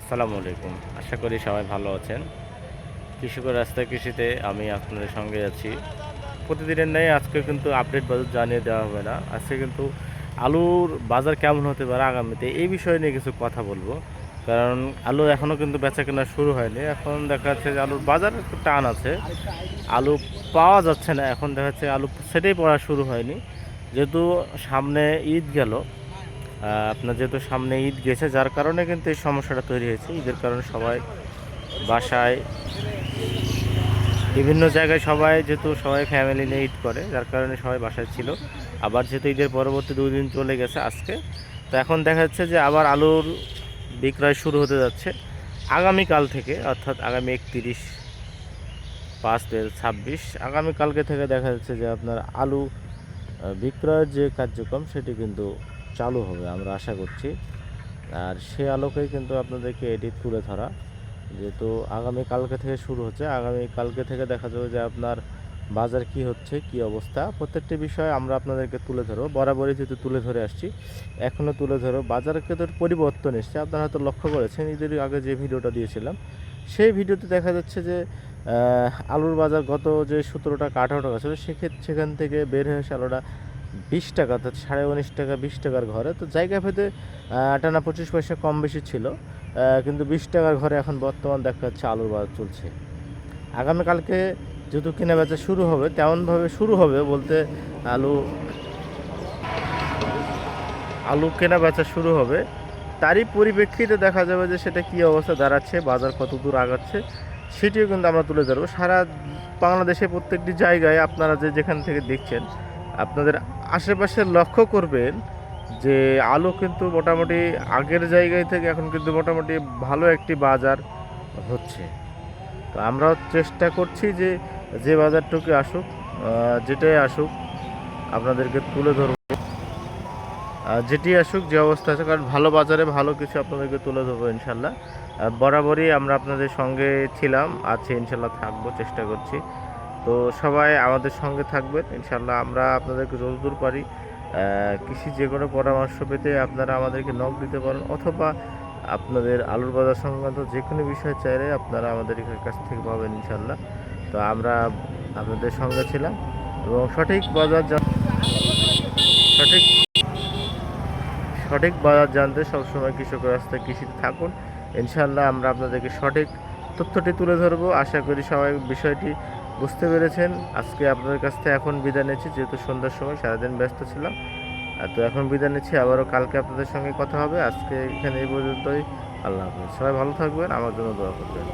আসসালামু আলাইকুম। আশা করি সবাই ভালো আছেন। কৃষকের রাস্তায় কৃষিতে আমি আপনাদের সঙ্গে আছি। প্রতিদিনের ন্যায় আজকে কিন্তু আপডেট বাজার জানিয়ে দেওয়া হবে না। আজকে কিন্তু আলুর বাজার কেমন হতে পারে আগামীতে এই বিষয় নিয়ে কিছু কথা বলবো। কারণ আলু এখনও কিন্তু বেচাকেনা শুরু হয়নি। এখন দেখা যাচ্ছে যে আলুর বাজার একটু টান আছে। আলু পাওয়া যাচ্ছে না। এখন দেখা যাচ্ছে আলু সেটাই পড়া শুরু হয়নি। যেহেতু সামনে ঈদ গেল, আপনার যেহেতু সামনে ঈদ গেছে যার কারণে কিন্তু এই সমস্যাটা তৈরি হয়েছে। ঈদের কারণে সবাই বাসায় বিভিন্ন জায়গায় যেহেতু সবাই ফ্যামিলি নিয়ে ঈদ করে যার কারণে সবাই বাসায় ছিল। আবার যেহেতু ঈদের পরবর্তী 2 দিন চলে গেছে আজকে, তো এখন দেখা যাচ্ছে যে আবার আলুর বিক্রয় শুরু হতে যাচ্ছে আগামীকাল থেকে, অর্থাৎ আগামী 31/5/2026 আগামীকালকে থেকে দেখা যাচ্ছে যে আপনার আলু বিক্রয়ের যে কার্যক্রম সেটি কিন্তু চালু হবে আমরা আশা করছি। আর সে আলোকেই কিন্তু আপনাদেরকে এটি তুলে ধরা, যেহেতু আগামী কালকে থেকে শুরু হচ্ছে। আগামী কালকে থেকে দেখা যাবে যে আপনার বাজার কি হচ্ছে, কি অবস্থা, প্রত্যেকটি বিষয় আমরা আপনাদেরকে তুলে ধরবো। বরাবরই যেহেতু তুলে ধরে আসছি, এখনও তুলে ধরো। বাজারের কিন্তু পরিবর্তন এসছে, আপনারা হয়তো লক্ষ্য করেছেন। ঈদের আগে যে ভিডিওটা দিয়েছিলাম সেই ভিডিওতে দেখা যাচ্ছে যে আলুর বাজার গত যে 17 টাকা 18 টাকা ছিল সেখান থেকে বের হয়ে এসে আলুটা 20 টাকা, অর্থাৎ 19.5 টাকা 20 টাকার ঘরে। তো জায়গা ভেদে টানা 25 পয়সা কম বেশি ছিল, কিন্তু 20 টাকার ঘরে এখন বর্তমান দেখা যাচ্ছে আলুর বাজার চলছে। আগামীকালকে যেহেতু কেনা বেচা শুরু হবে, তেমনভাবে শুরু হবে বলতে আলু আলু কেনা বেচা শুরু হবে, তারই পরিপ্রেক্ষিতে দেখা যাবে যে সেটা কী অবস্থা দাঁড়াচ্ছে, বাজার কত দূর আগাচ্ছে সেটিও কিন্তু আমরা তুলে ধরবো। সারা বাংলাদেশে প্রত্যেকটি জায়গায় আপনারা যেখান থেকে দেখছেন, আপনাদের আশেপাশে লক্ষ্য করবেন যে আলু কিন্তু মোটামুটি আগের জায়গায় থেকে এখন কিন্তু মোটামুটি ভালো একটি বাজার হচ্ছে। তো আমরাও চেষ্টা করছি যে যে বাজারটুকু আসুক, যেটাই আসুক আপনাদেরকে তুলে ধরবো, যেটি আসুক যে অবস্থা আছে, কারণ ভালো বাজারে ভালো কিছু আপনাদেরকে তুলে ধরবো ইনশাল্লাহ। বরাবরই আমরা আপনাদের সঙ্গে ছিলাম, আছি, ইনশাল্লাহ থাকবো, চেষ্টা করছি। তো সবাই আমাদের সঙ্গে থাকবেন ইনশাল্লাহ। আমরা আপনাদেরকে যতদূর পারি কৃষি যে কোনো পরামর্শ পেতে আপনারা আমাদেরকে নক দিতে পারেন, অথবা আপনাদের আলুর বাজার সংক্রান্ত যে কোনো বিষয় চাইলে আপনারা আমাদের কাছ থেকে পাবেন ইনশাল্লাহ। তো আমরা আপনাদের সঙ্গে ছিলাম, এবং সঠিক সঠিক বাজার জানতে সবসময় কৃষকের রাস্তায় কৃষিতে থাকুন। ইনশাল্লাহ আমরা আপনাদেরকে সঠিক তথ্যটি তুলে ধরবো। আশা করি সবাই বিষয়টি বুঝতে পেরেছেন। আজকে আপনাদের কাছ থেকে এখন বিদায় নিচ্ছি, যেহেতু সন্ধ্যার সময় সারাদিন ব্যস্ত ছিলাম। তো এখন বিদায় নিচ্ছি, আবারও কালকে আপনাদের সঙ্গে কথা হবে। আজকে এখানে এই পর্যন্তই। আল্লাহ হাফেজ। সবাই ভালো থাকবেন, আমার জন্য দোয়া করবেন।